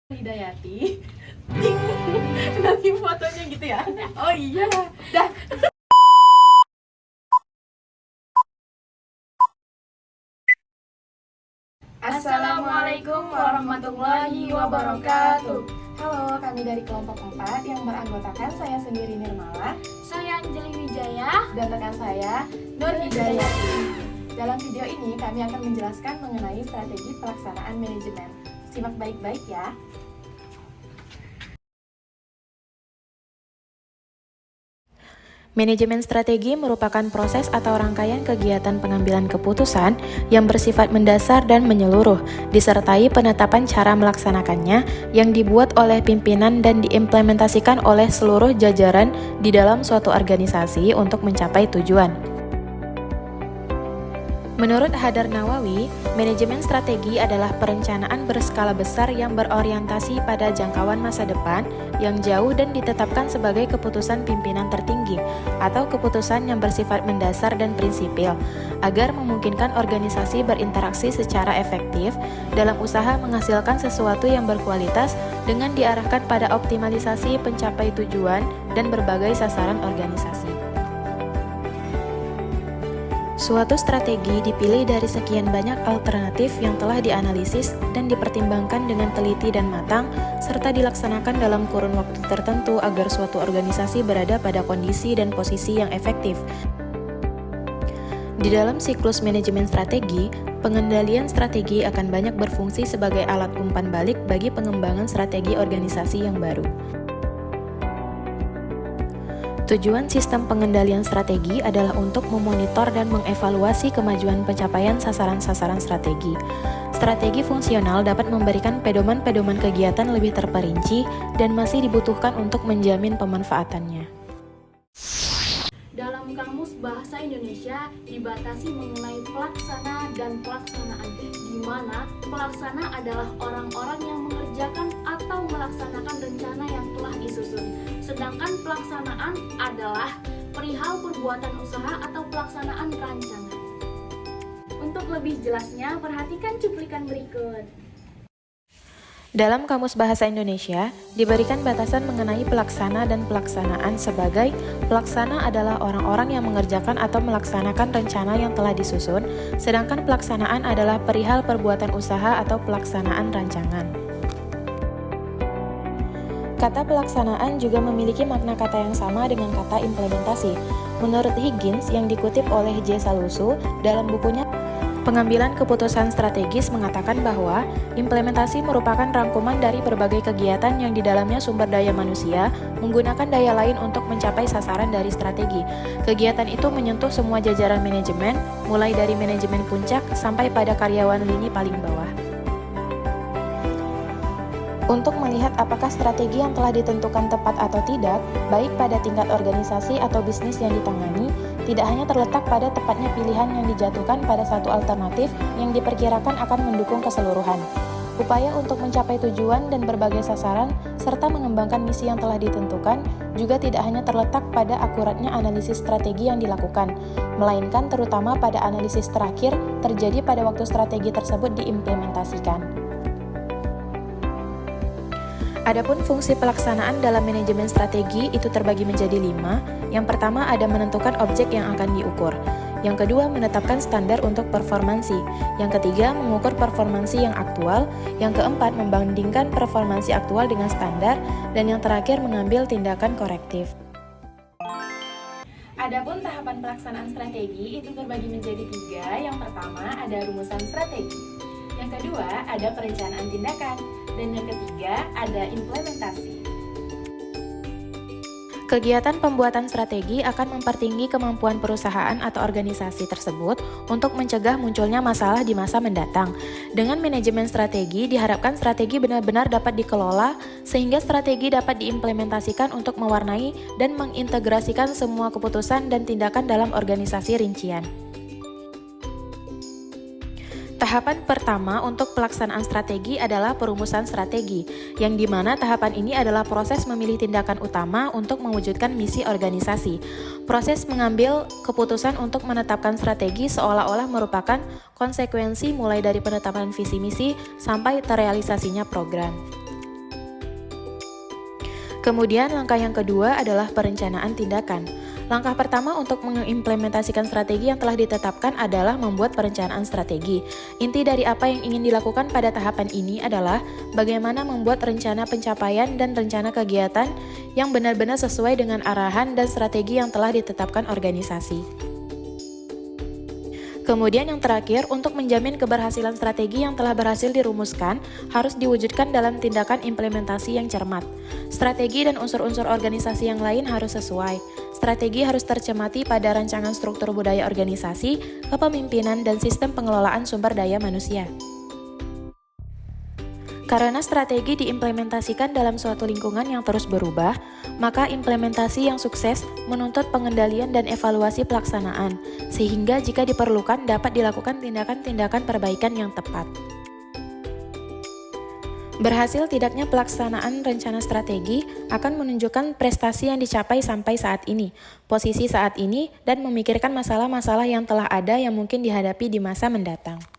Hidayati. Nanti fotonya gitu ya. Oh iya, dah. Assalamualaikum warahmatullahi wabarakatuh. Halo, kami dari kelompok 4 yang beranggotakan saya sendiri Nirmala, Saya Anjeli Wijaya, dan rekan saya Nur Hidayati. Dalam video ini kami akan menjelaskan mengenai strategi pelaksanaan manajemen. Simak baik-baik ya. Manajemen strategi merupakan proses atau rangkaian kegiatan pengambilan keputusan yang bersifat mendasar dan menyeluruh, disertai penetapan cara melaksanakannya yang dibuat oleh pimpinan dan diimplementasikan oleh seluruh jajaran di dalam suatu organisasi untuk mencapai tujuan. Menurut Hadar Nawawi, manajemen strategi adalah perencanaan berskala besar yang berorientasi pada jangkauan masa depan yang jauh dan ditetapkan sebagai keputusan pimpinan tertinggi atau keputusan yang bersifat mendasar dan prinsipil agar memungkinkan organisasi berinteraksi secara efektif dalam usaha menghasilkan sesuatu yang berkualitas dengan diarahkan pada optimalisasi pencapai tujuan dan berbagai sasaran organisasi. Suatu strategi dipilih dari sekian banyak alternatif yang telah dianalisis dan dipertimbangkan dengan teliti dan matang, serta dilaksanakan dalam kurun waktu tertentu agar suatu organisasi berada pada kondisi dan posisi yang efektif. Di dalam siklus manajemen strategi, pengendalian strategi akan banyak berfungsi sebagai alat umpan balik bagi pengembangan strategi organisasi yang baru. Tujuan sistem pengendalian strategi adalah untuk memonitor dan mengevaluasi kemajuan pencapaian sasaran-sasaran strategi. Strategi fungsional dapat memberikan pedoman-pedoman kegiatan lebih terperinci dan masih dibutuhkan untuk menjamin pemanfaatannya. dalam Kamus Bahasa Indonesia dibatasi mengenai pelaksana dan pelaksanaan, di mana pelaksana adalah orang-orang yang mengerjakan atau melaksanakan rencana yang telah disusun, sedangkan pelaksanaan adalah perihal perbuatan usaha atau pelaksanaan rancangan. Untuk lebih jelasnya, perhatikan cuplikan berikut. Dalam Kamus Bahasa Indonesia, diberikan batasan mengenai pelaksana dan pelaksanaan sebagai pelaksana adalah orang-orang yang mengerjakan atau melaksanakan rencana yang telah disusun, sedangkan pelaksanaan adalah perihal perbuatan usaha atau pelaksanaan rancangan. Kata pelaksanaan juga memiliki makna kata yang sama dengan kata implementasi. Menurut Higgins yang dikutip oleh J. Salusu dalam bukunya Pengambilan Keputusan Strategis mengatakan bahwa implementasi merupakan rangkuman dari berbagai kegiatan yang di dalamnya sumber daya manusia menggunakan daya lain untuk mencapai sasaran dari strategi. Kegiatan itu menyentuh semua jajaran manajemen, mulai dari manajemen puncak sampai pada karyawan lini paling bawah. Untuk melihat apakah strategi yang telah ditentukan tepat atau tidak, baik pada tingkat organisasi atau bisnis yang ditangani, tidak hanya terletak pada tepatnya pilihan yang dijatuhkan pada satu alternatif yang diperkirakan akan mendukung keseluruhan. Upaya untuk mencapai tujuan dan berbagai sasaran, serta mengembangkan misi yang telah ditentukan, juga tidak hanya terletak pada akuratnya analisis strategi yang dilakukan, melainkan terutama pada analisis terakhir terjadi pada waktu strategi tersebut diimplementasikan. Adapun fungsi pelaksanaan dalam manajemen strategi itu terbagi menjadi 5. Yang pertama ada menentukan objek yang akan diukur. Yang kedua menetapkan standar untuk performansi. Yang ketiga mengukur performansi yang aktual. Yang keempat membandingkan performansi aktual dengan standar. Dan yang terakhir mengambil tindakan korektif. Adapun tahapan pelaksanaan strategi itu terbagi menjadi 3. Yang pertama ada rumusan strategi. Yang kedua ada perencanaan tindakan. Dan yang ketiga ada implementasi. Kegiatan pembuatan strategi akan mempertinggi kemampuan perusahaan atau organisasi tersebut untuk mencegah munculnya masalah di masa mendatang. Dengan manajemen strategi, diharapkan strategi benar-benar dapat dikelola sehingga strategi dapat diimplementasikan untuk mewarnai dan mengintegrasikan semua keputusan dan tindakan dalam organisasi rincian. Tahapan pertama untuk pelaksanaan strategi adalah perumusan strategi, yang dimana tahapan ini adalah proses memilih tindakan utama untuk mewujudkan misi organisasi. Proses mengambil keputusan untuk menetapkan strategi seolah-olah merupakan konsekuensi mulai dari penetapan visi misi sampai terrealisasinya program. Kemudian langkah yang kedua adalah perencanaan tindakan. Langkah pertama untuk mengimplementasikan strategi yang telah ditetapkan adalah membuat perencanaan strategi. Inti dari apa yang ingin dilakukan pada tahapan ini adalah bagaimana membuat rencana pencapaian dan rencana kegiatan yang benar-benar sesuai dengan arahan dan strategi yang telah ditetapkan organisasi. Kemudian yang terakhir, untuk menjamin keberhasilan strategi yang telah berhasil dirumuskan, harus diwujudkan dalam tindakan implementasi yang cermat. Strategi dan unsur-unsur organisasi yang lain harus sesuai. Strategi harus tercermati pada rancangan struktur budaya organisasi, kepemimpinan, dan sistem pengelolaan sumber daya manusia. Karena strategi diimplementasikan dalam suatu lingkungan yang terus berubah, maka implementasi yang sukses menuntut pengendalian dan evaluasi pelaksanaan, sehingga jika diperlukan dapat dilakukan tindakan-tindakan perbaikan yang tepat. Berhasil tidaknya pelaksanaan rencana strategi akan menunjukkan prestasi yang dicapai sampai saat ini, posisi saat ini, dan memikirkan masalah-masalah yang telah ada yang mungkin dihadapi di masa mendatang.